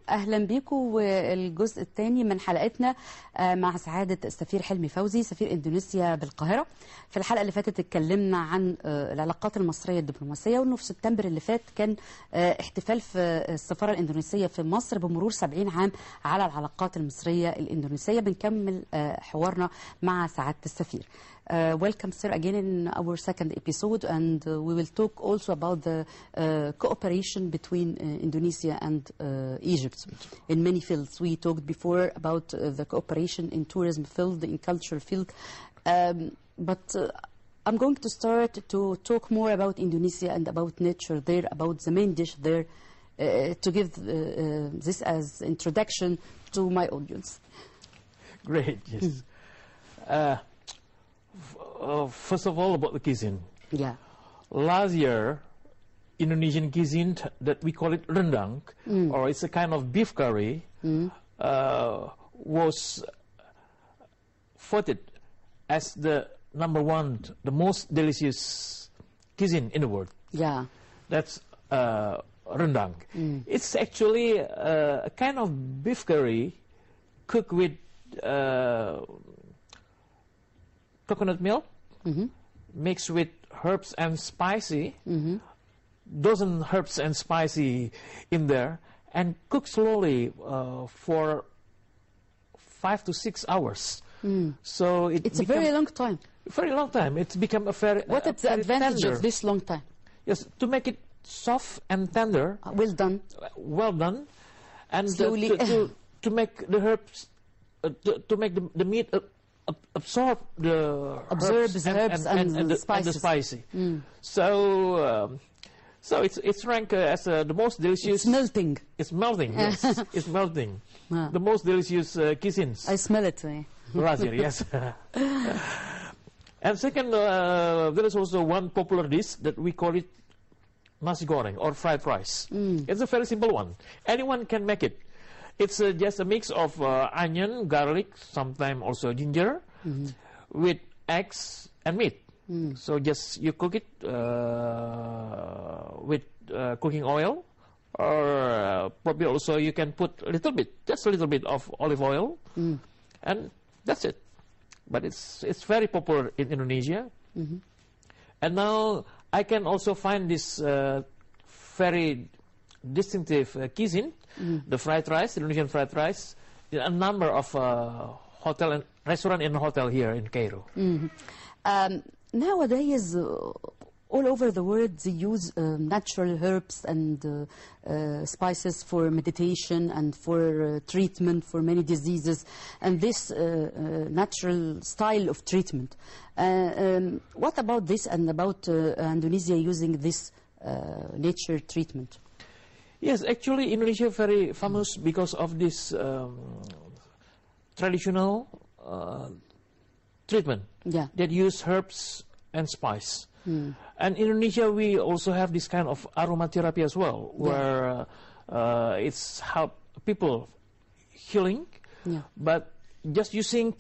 اهلا بيكم والجزء الثاني من حلقتنا مع سعاده السفير حلمي فوزي سفير اندونيسيا بالقاهره. في الحلقه اللي فاتت اتكلمنا عن العلاقات المصريه الدبلوماسيه، وانه في سبتمبر اللي فات كان احتفال في السفاره الاندونيسيه في مصر بمرور 70 عام على العلاقات المصريه الاندونيسيه. بنكمل حوارنا مع سعاده السفير. Welcome, sir, again in our second episode, and we will talk also about the cooperation between Indonesia and Egypt in many fields. We talked before about the cooperation in tourism field, in cultural field, but I'm going to start to talk more about Indonesia and about nature there, about the main dish there, to give this as introduction to my audience. Great, yes. First of all, about the cuisine. Yeah. Last year, Indonesian cuisine that we call it rendang, or it's a kind of beef curry, was voted as the #1, the most delicious cuisine in the world. Yeah. That's rendang. It's actually a kind of beef curry cooked with coconut milk, mixed with herbs and spicy, dozen herbs and spicy in there, and cooked slowly for 5 to 6 hours. So it's a very long time. Very long time. It's become a very. What is the advantage of this long time? Yes, to make it soft and tender. Well done. Well done, and slowly to make the herbs, to make the meat. Absorb the herbs and the spicy. So it's ranked as the most delicious. It's melting. It's melting. Yes, it's melting. The most delicious cuisines. I smell it. Razir, yes. And second, there is also one popular dish that we call it nasi goreng or fried rice. It's a very simple one. Anyone can make it. It's just a mix of onion, garlic, sometimes also ginger, with eggs and meat. So just you cook it with cooking oil, or probably also you can put a little bit, just a little bit of olive oil, and that's it. But it's very popular in Indonesia. And now I can also find this very distinctive cuisine, the fried rice, Indonesian fried rice, in a number of hotel and restaurant and hotel here in Cairo. Nowadays, all over the world, they use natural herbs and spices for meditation and for treatment for many diseases, and this natural style of treatment. What about this and about Indonesia using this nature treatment? Yes, actually Indonesia is very famous because of this traditional treatment that use herbs and spice. And in Indonesia we also have this kind of aromatherapy as well, where it's help people healing, but just using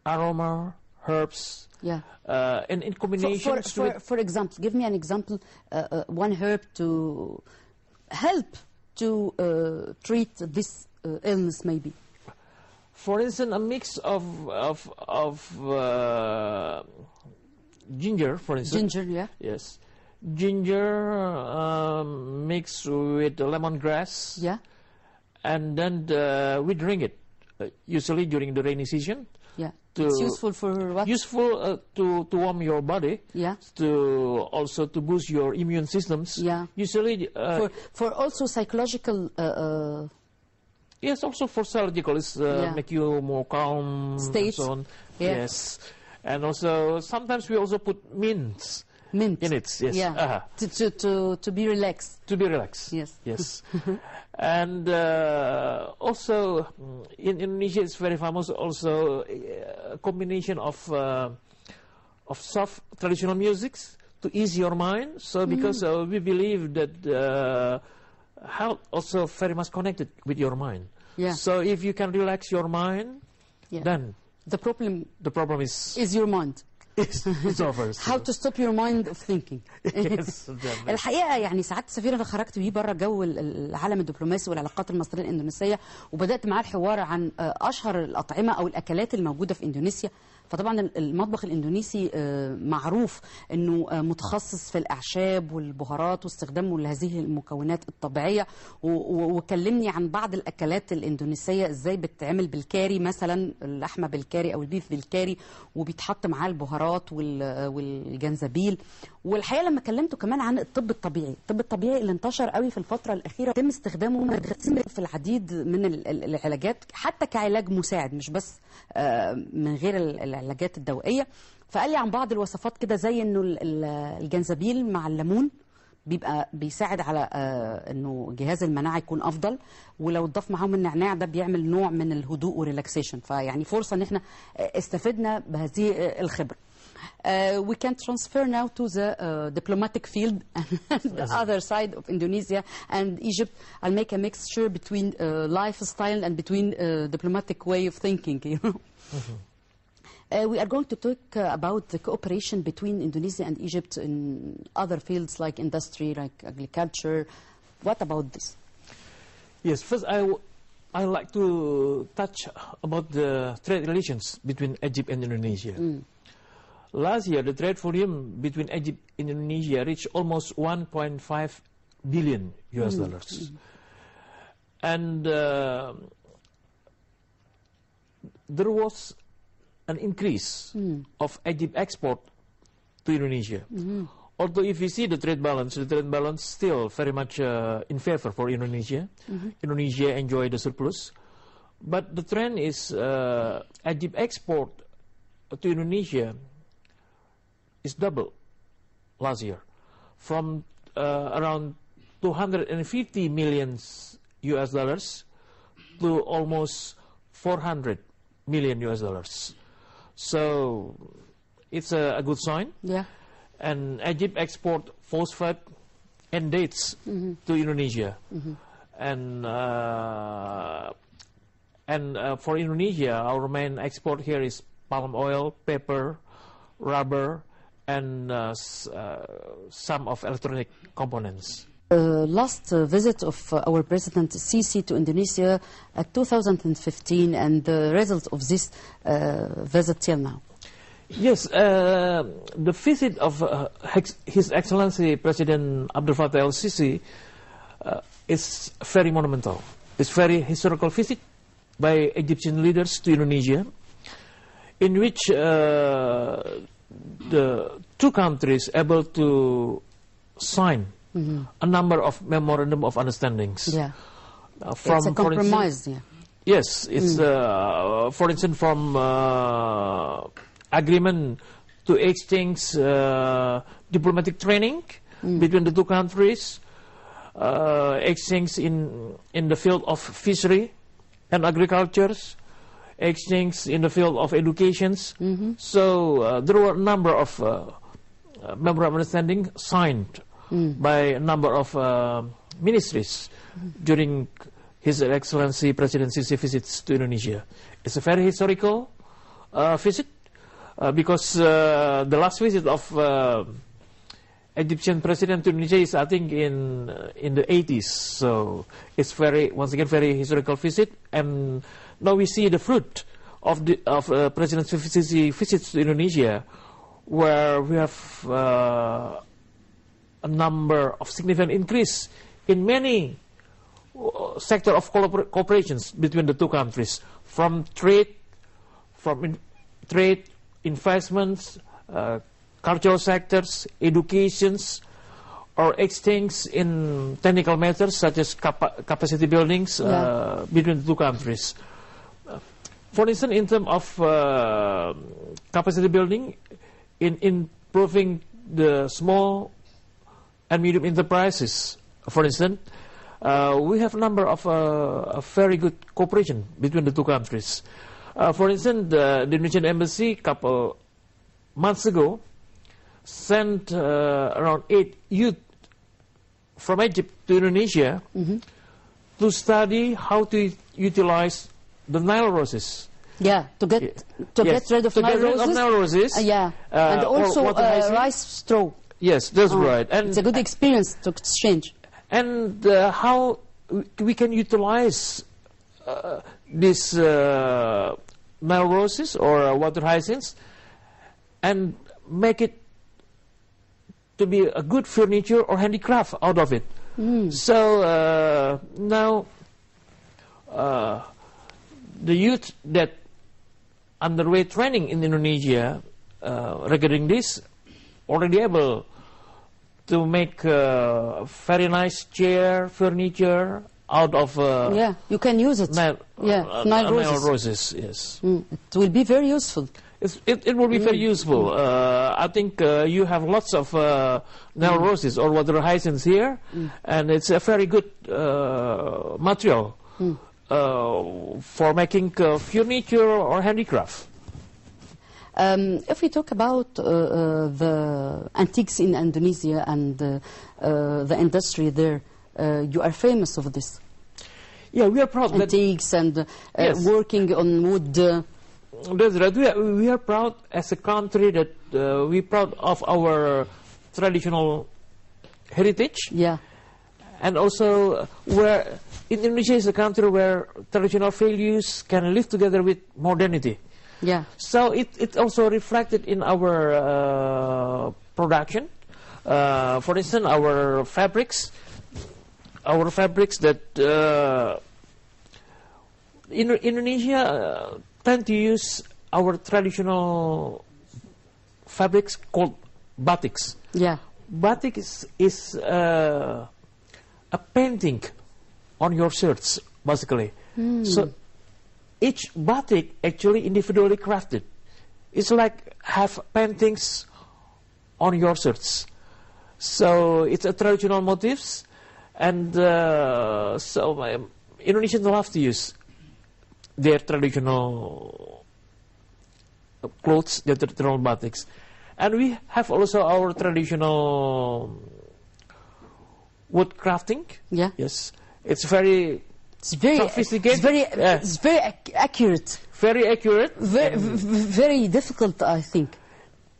aroma, herbs, in combination. For example, give me an example, one herb to help to treat this illness, maybe. For instance, a mix of ginger, for instance. Ginger, yeah. Yes, ginger mixed with lemongrass. Yeah. And then we drink it usually during the rainy season. Yeah. It's useful for what? Useful to warm your body. Yeah. To also to boost your immune systems. Yeah. Usually for also psychological. Yes, also for psychological, it's make you more calm. State. And so on. Yeah. Yes, and also sometimes we also put mint in it. Yes. Yeah. To be relaxed. To be relaxed. Yes. Yes. And also in Indonesia, it's very famous. Also, a combination of soft traditional musics to ease your mind. So because we believe that health also very much connected with your mind. Yeah. So if you can relax your mind, then the problem is your mind. It's over. How to stop your mind of thinking. Yes, الحقيقة يعني ساعات السفير أنا خرجت بيه بره جو العالم الدبلوماسي والعلاقات المصرية الإندونيسية، وبدأت معاه الحوار عن أشهر الأطعمة أو الأكلات الموجودة في إندونيسيا. فطبعا المطبخ الإندونيسي معروف أنه متخصص في الأعشاب والبهارات واستخدامه لهذه المكونات الطبيعية، وكلمني عن بعض الأكلات الإندونيسية إزاي بتتعمل بالكاري، مثلا اللحمة بالكاري أو البيف بالكاري، وبيتحط معاه البهارات والجنزبيل. والحقيقة لما كلمته كمان عن الطب الطبيعي اللي انتشر قوي في الفترة الأخيرة، يتم استخدامه في العديد من العلاجات، حتى كعلاج مساعد مش بس من غير العلاجات الدوائية. فقال لي عن بعض الوصفات كده، زي انه الجنزبيل مع الليمون بيبقى بيساعد على انه جهاز المناعة يكون افضل، ولو اتضاف معاهم النعناع ده بيعمل نوع من الهدوء وريلاكسيشن. فيعني فرصة ان احنا استفدنا بهذه الخبرة. We can transfer now to the diplomatic field and the other side of Indonesia and Egypt. I'll make a mixture between lifestyle and between diplomatic way of thinking, you know. We are going to talk about the cooperation between Indonesia and Egypt in other fields like industry, like agriculture. What about this? Yes, first I like to touch about the trade relations between Egypt and Indonesia. Last year, the trade volume between Egypt and Indonesia reached almost 1.5 billion US dollars. And there was an increase of Egypt export to Indonesia. Although if you see the trade balance still very much in favor for Indonesia. Indonesia enjoy the surplus. But the trend is Egypt export to Indonesia is double last year, from around 250 million US dollars to almost 400 million US dollars. So it's a good sign. Yeah. And Egypt export phosphate and dates to Indonesia. And for Indonesia, our main export here is palm oil, pepper, rubber, and some of electronic components. Last visit of our President Sisi to Indonesia at 2015, and the result of this visit till now. Yes, the visit of His Excellency President Abdul Fattah el-Sisi is very monumental. It's very historical visit by Egyptian leaders to Indonesia, in which the two countries able to sign a number of memorandum of understandings. Yeah, it's a compromise. Yes, it's for instance from agreement to exchange diplomatic training between the two countries, exchange in the field of fishery and agriculture, exchange in the field of education. So there were a number of memorandum of understanding signed by a number of ministries during His Excellency President Sisi visits to Indonesia. It's a very historical visit because the last visit of Egyptian President to Indonesia is, I think, in the 80s. So it's once again very historical visit, and now we see the fruit of President Sisi visits to Indonesia, where we have a number of significant increase in many sector of cooperations between the two countries, from trade, investments, cultural sectors, educations, or exchange in technical matters such as capacity buildings between the two countries. For instance, in terms of capacity building, in improving the small and medium enterprises, for instance, we have a number of very good cooperation between the two countries. For instance, the Indonesian embassy a couple months ago sent around 8 youth from Egypt to Indonesia to study how to utilize the Nile roses. Yeah, to get rid of Nile roses. Yeah, and also rice straw. Yes, that's right. And it's a good experience to exchange. And how we can utilize these Nile roses or water hyacinths and make it to be a good furniture or handicraft out of it. So now the youth that underway training in Indonesia regarding this already able to make very nice chair furniture out of yeah, you can use it. Nile roses. Yes, it will be very useful. It will be very useful. I think you have lots of Nile roses or water hyacinths here, and it's a very good material for making furniture or handicraft. If we talk about the antiques in Indonesia and the industry there, you are famous of this. Yeah, we are proud. Antiques and yes, working on wood. That's right. We are proud as a country that we're proud of our traditional heritage. Yeah. And also, where Indonesia is a country where traditional values can live together with modernity. Yeah. So it also reflected in our production. For instance, our fabrics that Indonesia tend to use our traditional fabrics called batiks. Yeah. Batik is a painting on your shirts, basically. So each batik actually individually crafted. It's like have paintings on your shirts. So it's a traditional motifs, and so Indonesians love to use their traditional clothes, their traditional batiks. And we have also our traditional wood crafting. Yeah. Yes. It's very sophisticated. It's very accurate. Very accurate. Very difficult, I think.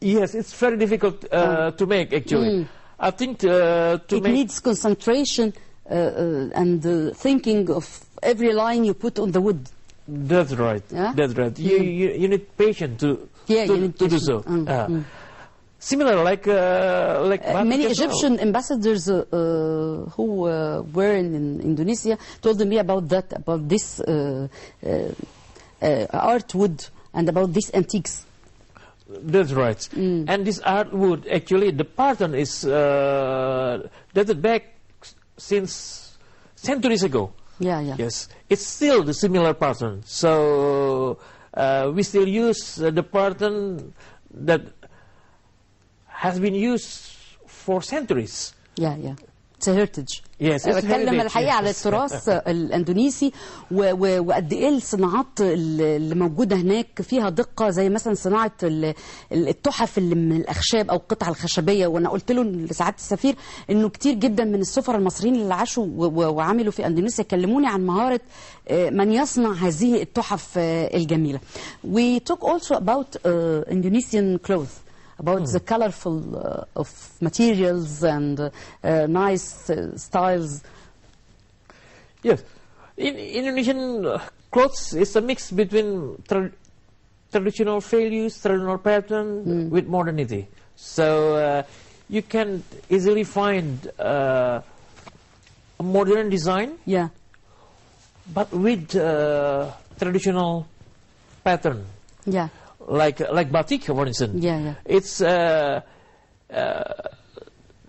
Yes, it's very difficult to make, actually. I think it needs concentration and thinking of every line you put on the wood. That's right. Yeah? That's right. You need patience to do so. Similar, like many Egyptian ambassadors who were in Indonesia told me about that, about this art wood and about these antiques. That's right. And this art wood, actually, the pattern is dated back since centuries ago. Yeah, yeah. Yes, it's still the similar pattern. So we still use the pattern that has been used for centuries. Yeah, yeah. It's a heritage. Yes, it's بتكلم الحقيقة على التراث الاندونيسي وقد ايه الصناعات اللي موجودة هناك فيها دقة، زي مثلا صناعة التحف اللي من الأخشاب أو القطع الخشبية. وأنا قلت له لسعادة السفير إنه كتير جدا من السفراء المصريين اللي عاشوا وعملوا في اندونيسيا كلموني عن مهارة من يصنع هذه التحف الجميلة. We talk also about Indonesian clothes. About the colorful of materials and nice styles. Yes, Indonesian clothes is a mix between traditional values, traditional pattern with modernity. So you can easily find a modern design, yeah, but with traditional pattern. Yeah. Like batik, for instance. Yeah, yeah. It's the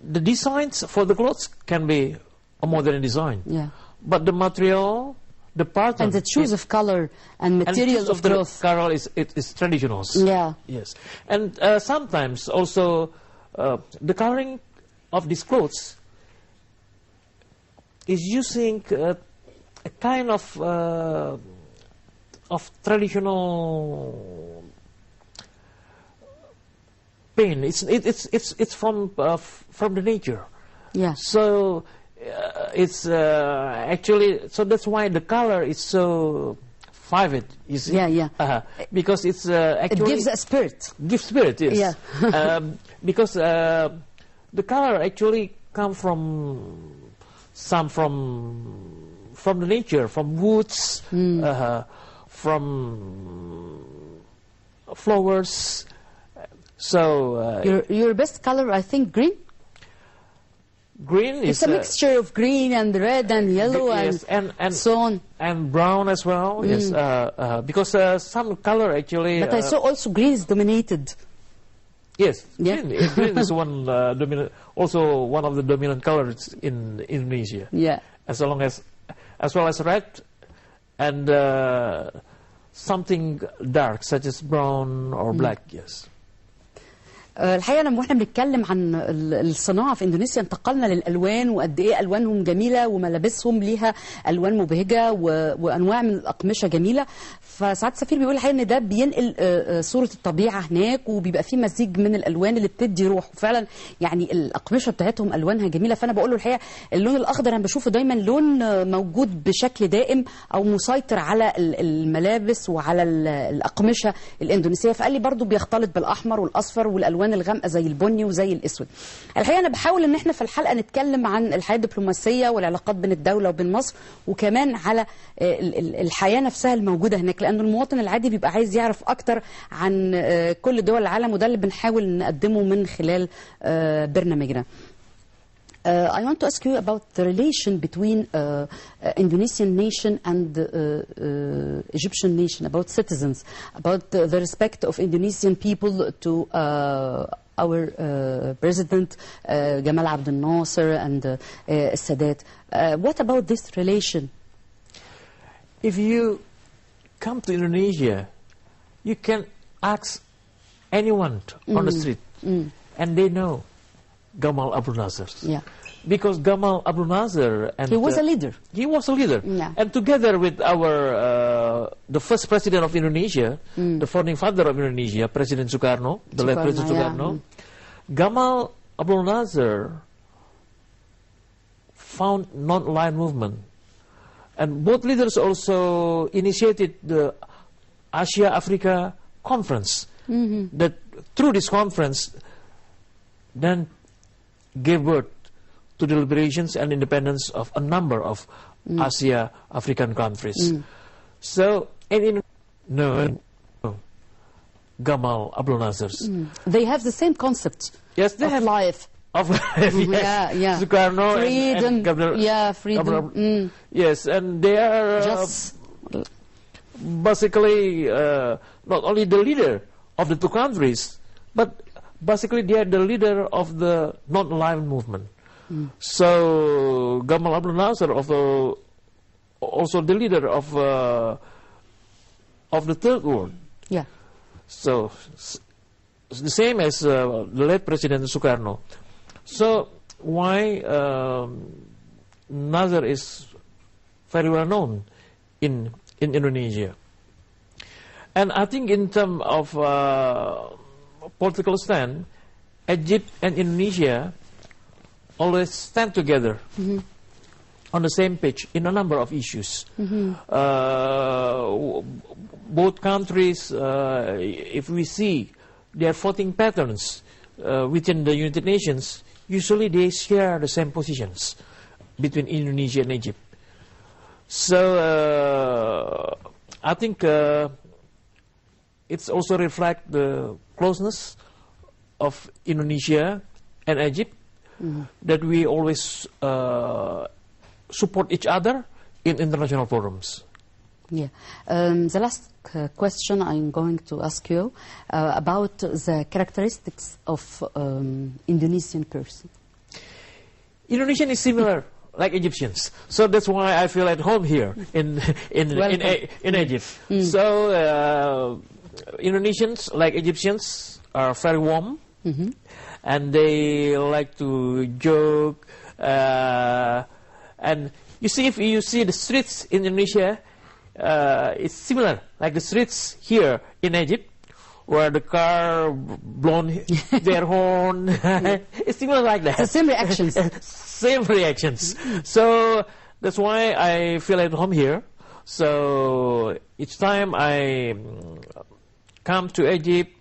designs for the clothes can be a modern design. Yeah. But the material, the pattern, and the choice of color and material of cloth. The color is traditional. Yeah. Yes. And sometimes also the coloring of these clothes is using a kind of traditional paint. It's from the nature. Yeah. So it's actually, so that's why the color is so vivid. You see? Yeah. Because it's actually it gives a spirit. Gives spirit, yes. Yeah. Because the color actually come from the nature, from woods, from flowers. So your best color, I think, green. Green is it's a mixture of green and red and yellow yes, and so on. And brown as well. Yes, because some color actually. But I saw also green is dominated. Yes, yeah. green is one dominant, also one of the dominant colors in Indonesia. Yeah. As well as red and something dark such as brown or black. Yes. الحقيقه لما احنا بنتكلم عن الصناعه في اندونيسيا انتقلنا للالوان وقد ايه الوانهم جميله وملابسهم ليها الوان مبهجه وانواع من الاقمشه جميله. فسعاده السفير بيقول الحقيقه ان ده بينقل صوره الطبيعه هناك وبيبقى فيه مزيج من الالوان اللي بتدي روح. وفعلا يعني الاقمشه بتاعتهم الوانها جميله. فانا بقول له الحقيقه اللون الاخضر انا بشوفه دايما لون موجود بشكل دائم او مسيطر على الملابس وعلى الاقمشه الاندونيسيه. فقال لي برضو بيختلط بالاحمر والاصفر والالوان الغامقه زي البني وزي الاسود. الحقيقه انا بحاول ان احنا في الحلقه نتكلم عن الحياه الدبلوماسيه والعلاقات بين الدوله وبين مصر وكمان على الحياه نفسها الموجوده هناك لان المواطن العادي بيبقى عايز يعرف اكتر عن كل دول العالم وده اللي بنحاول نقدمه من خلال برنامجنا. I want to ask you about the relation between Indonesian nation and Egyptian nation, about citizens, about the respect of Indonesian people to our president Gamal Abdel Nasser and Sadat. What about this relation? If you come to Indonesia, you can ask anyone on the street, and they know Gamal Abdel Nasser. Yeah. Because Gamal Abdel Nasser and he was a leader. He was a leader. Yeah. And together with our the first president of Indonesia, the founding father of Indonesia, President Sukarno, the late President Sukarno, Gamal Abdel Nasser found non-aligned movement. And both leaders also initiated the Asia-Africa Conference. That through this conference then gave birth to the liberations and independence of a number of Asia-African countries. So, no, Gamal Abdel Nasser. They have the same concept of life. Of life, yes. Yeah. Sukarno freedom. And Gamal, freedom. Yes, and they are basically not only the leader of the two countries, but basically they are the leader of the non-aligned movement. So Gamal Abdel Nasser also the leader of the third world. Yeah. So the same as the late President Sukarno. So why Nasser is very well known in Indonesia. And I think in terms of political stand, Egypt and Indonesia always stand together on the same page in a number of issues. Both countries, if we see their voting patterns within the United Nations, usually they share the same positions between Indonesia and Egypt. So I think it's also reflect the closeness of Indonesia and Egypt, that we always support each other in international forums. Yeah. The last question I'm going to ask you about the characteristics of Indonesian person. Indonesian is similar like Egyptians, so that's why I feel at home here in Egypt. So Indonesians, like Egyptians, are very warm. And they like to joke. And you see, if you see the streets in Indonesia, it's similar, like the streets here in Egypt, where the car blown their horn. It's similar like that. So same reactions. Same reactions. So that's why I feel at home here. So each time I come to Egypt,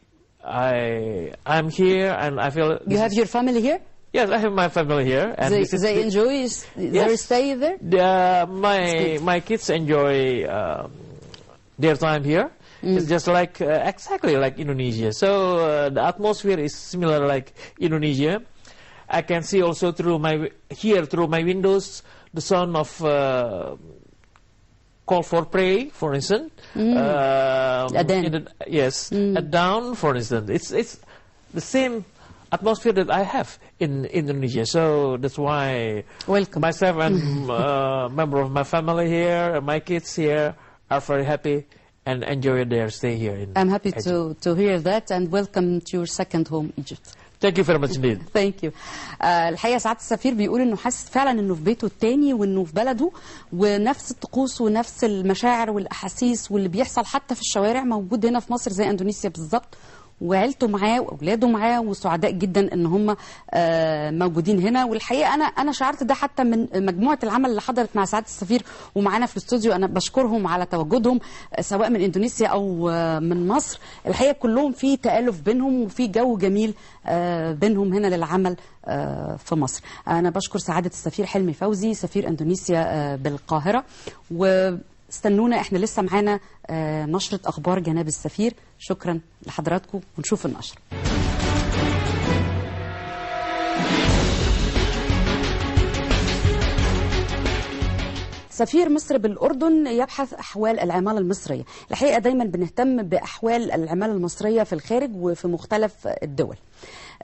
I'm here and I feel... You have your family here? Yes, I have my family here. And they enjoy their stay there? My kids enjoy their time here. It's just like exactly like Indonesia. So the atmosphere is similar like Indonesia. I can see also through my windows the sound of call for pray, for instance. Adhan. Adhan, for instance. It's the same atmosphere that I have in Indonesia. So that's why welcome. Myself and member of my family here, my kids here are very happy and enjoy their stay here in I'm happy Egypt. to hear that and welcome to your second home, Egypt. Thank you very much indeed. Thank you. الحقيقة سعادة السفير بيقول انه حاسس فعلا انه في بيته التاني وانه في بلده ونفس الطقوس ونفس المشاعر والاحاسيس واللي بيحصل حتى في الشوارع موجود هنا في مصر زي اندونيسيا بالظبط. وعيلته معاه واولاده معاه وسعداء جدا ان هم موجودين هنا. والحقيقه انا شعرت ده حتى من مجموعه العمل اللي حضرت مع سعاده السفير ومعانا في الاستوديو. انا بشكرهم على تواجدهم سواء من اندونيسيا او من مصر. الحقيقه كلهم في تآلف بينهم وفي جو جميل بينهم هنا للعمل في مصر. انا بشكر سعاده السفير حلمي فوزي سفير اندونيسيا بالقاهره. واستنونا احنا لسه معانا نشرة اخبار جناب السفير. شكرا لحضراتكم ونشوف النشر. سفير مصر بالأردن يبحث أحوال العمالة المصرية. الحقيقة دايما بنهتم بأحوال العمالة المصرية في الخارج وفي مختلف الدول.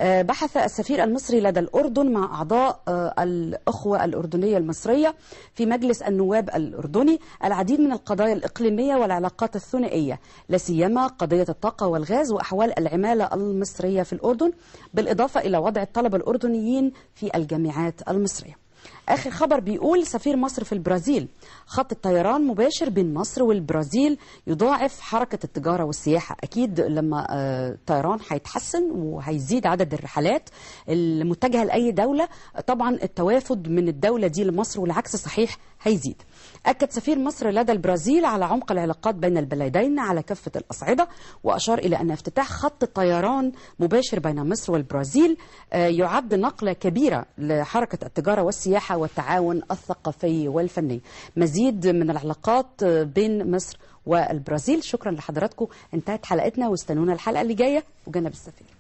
بحث السفير المصري لدى الأردن مع أعضاء الأخوة الأردنية المصرية في مجلس النواب الأردني العديد من القضايا الإقليمية والعلاقات الثنائية، لا سيما قضية الطاقة والغاز وأحوال العمالة المصرية في الأردن، بالإضافة إلى وضع الطلبة الأردنيين في الجامعات المصرية. آخر خبر بيقول سفير مصر في البرازيل خط الطيران مباشر بين مصر والبرازيل يضاعف حركة التجارة والسياحة. أكيد لما الطيران هيتحسن وهيزيد عدد الرحلات المتجهة لأي دولة طبعا التوافد من الدولة دي لمصر والعكس صحيح هيزيد. أكد سفير مصر لدى البرازيل على عمق العلاقات بين البلدين على كافة الأصعدة، وأشار إلى أن افتتاح خط طيران مباشر بين مصر والبرازيل يعد نقلة كبيرة لحركة التجارة والسياحة والتعاون الثقافي والفني. مزيد من العلاقات بين مصر والبرازيل. شكرا لحضراتكم. انتهت حلقتنا واستنونا الحلقة اللي جاية وجناب السفير.